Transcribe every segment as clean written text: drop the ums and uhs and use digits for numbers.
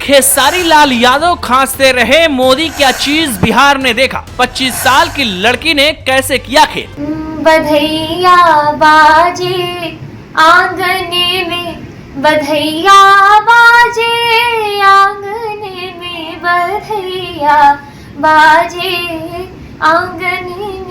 खेसारी लाल यादव खांसते रहे, मोदी क्या चीज बिहार ने देखा। 25 साल की लड़की ने कैसे किया खेल। बधैया बाजे आंगने में, बधैया बाजे आंगने में, बधैया बाजे आंगने में।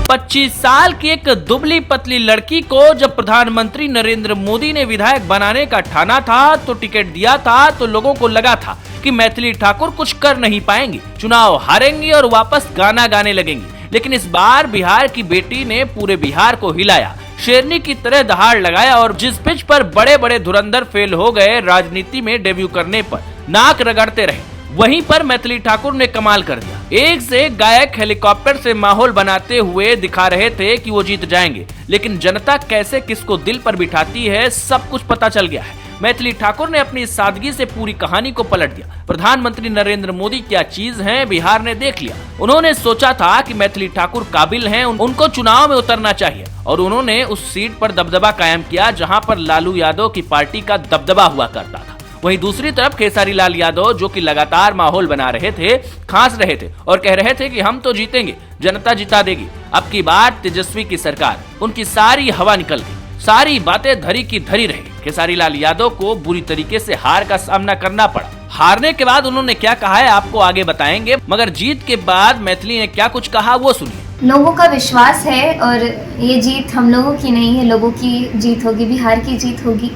25 साल की एक दुबली पतली लड़की को जब प्रधानमंत्री नरेंद्र मोदी ने विधायक बनाने का ठाना था तो टिकट दिया था तो लोगों को लगा था कि मैथिली ठाकुर कुछ कर नहीं पाएंगी, चुनाव हारेंगी और वापस गाना गाने लगेंगी। लेकिन इस बार बिहार की बेटी ने पूरे बिहार को हिलाया, शेरनी की तरह दहाड़ लगाया और जिस पिच पर बड़े बड़े धुरंधर फेल हो गए राजनीति में डेब्यू करने पर नाक रगड़ते रहे, वहीं पर मैथिली ठाकुर ने कमाल कर दिया। एक से एक गायक हेलीकॉप्टर से माहौल बनाते हुए दिखा रहे थे कि वो जीत जाएंगे, लेकिन जनता कैसे किसको दिल पर बिठाती है सब कुछ पता चल गया है। मैथिली ठाकुर ने अपनी सादगी से पूरी कहानी को पलट दिया। प्रधानमंत्री नरेंद्र मोदी क्या चीज हैं बिहार ने देख लिया। उन्होंने सोचा था कि मैथिली ठाकुर काबिल हैं, उनको चुनाव में उतरना चाहिए और उन्होंने उस सीट पर दबदबा कायम किया जहां पर लालू यादव की पार्टी का दबदबा हुआ करता था। वहीं दूसरी तरफ खेसारी लाल यादव जो कि लगातार माहौल बना रहे थे, खांस रहे थे और कह रहे थे कि हम तो जीतेंगे, जनता जिता देगी, अब की बार तेजस्वी की सरकार। उनकी सारी हवा निकल गई, सारी बातें धरी की धरी रही। खेसारी लाल यादव को बुरी तरीके से हार का सामना करना पड़ा। हारने के बाद उन्होंने क्या कहा है आपको आगे बताएंगे, मगर जीत के बाद मैथिली ने क्या कुछ कहा वो सुनिए। लोगों का विश्वास है और ये जीत हम लोगों की नहीं है, लोगों की जीत होगी, बिहार की जीत होगी।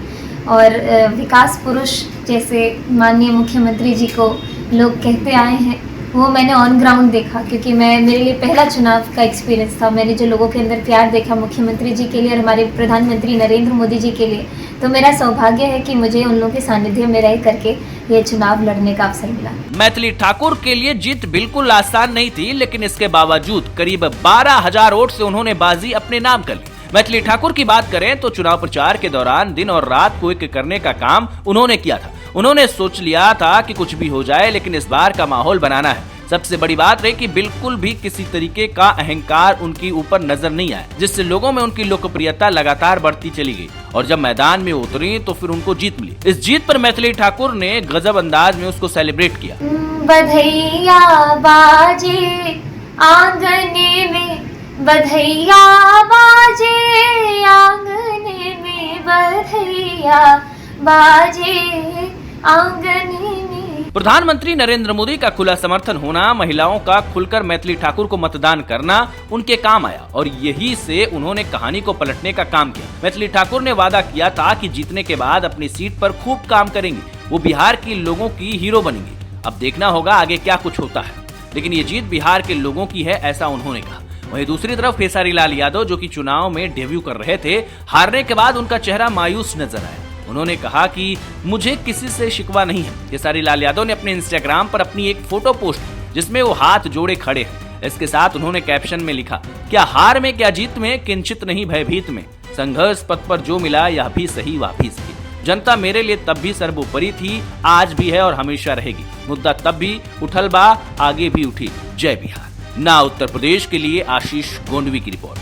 और विकास पुरुष जैसे माननीय मुख्यमंत्री जी को लोग कहते आए हैं, वो मैंने ऑन ग्राउंड देखा, क्योंकि मेरे लिए पहला चुनाव का एक्सपीरियंस था। मैंने जो लोगों के अंदर प्यार देखा मुख्यमंत्री जी के लिए और हमारे प्रधानमंत्री नरेंद्र मोदी जी के लिए, तो मेरा सौभाग्य है कि मुझे उन लोगों के सानिध्य में रह करके ये चुनाव लड़ने का अवसर मिला। मैथिली ठाकुर के लिए जीत बिल्कुल आसान नहीं थी, लेकिन इसके बावजूद करीब 12,000 वोट से उन्होंने बाजी अपने नाम कर ली। मैथिली ठाकुर की बात करें तो चुनाव प्रचार के दौरान दिन और रात को एक करने का काम उन्होंने किया था। उन्होंने सोच लिया था कि कुछ भी हो जाए लेकिन इस बार का माहौल बनाना है। सबसे बड़ी बात रही कि बिल्कुल भी किसी तरीके का अहंकार उनके ऊपर नजर नहीं आया, जिससे लोगों में उनकी लोकप्रियता लगातार बढ़ती चली गई और जब मैदान में उतरी तो फिर उनको जीत मिली। इस जीत पर मैथिली ठाकुर ने गजब अंदाज में उसको सेलिब्रेट किया। बधैया बाजे आंगने में, बधैया बाजे आंगने में, बधैया बाजे आंगने में। प्रधानमंत्री नरेंद्र मोदी का खुला समर्थन होना, महिलाओं का खुलकर मैथिली ठाकुर को मतदान करना उनके काम आया और यही से उन्होंने कहानी को पलटने का काम किया। मैथिली ठाकुर ने वादा किया था कि जीतने के बाद अपनी सीट पर खूब काम करेंगी, वो बिहार के लोगों की हीरो बनेंगी। अब देखना होगा आगे क्या कुछ होता है, लेकिन ये जीत बिहार के लोगों की है, ऐसा उन्होंने कहा। वहीं दूसरी तरफ खेसारी लाल यादव जो कि चुनाव में डेब्यू कर रहे थे, हारने के बाद उनका चेहरा मायूस नजर आया। उन्होंने कहा कि मुझे किसी से शिकवा नहीं है। खेसारी लाल यादव ने अपने इंस्टाग्राम पर अपनी एक फोटो पोस्ट की जिसमें वो हाथ जोड़े खड़े हैं। इसके साथ उन्होंने कैप्शन में लिखा, क्या हार में क्या जीत में, किंचित नहीं भयभीत में, संघर्ष पथ पर जो मिला यह भी सही वह भी सही। जनता मेरे लिए तब भी सर्वोपरि थी, आज भी है और हमेशा रहेगी। मुद्दा तब भी उठल बा, आगे भी उठी। जय बिहार। ना उत्तर प्रदेश के लिए आशीष गोंडवी की रिपोर्ट।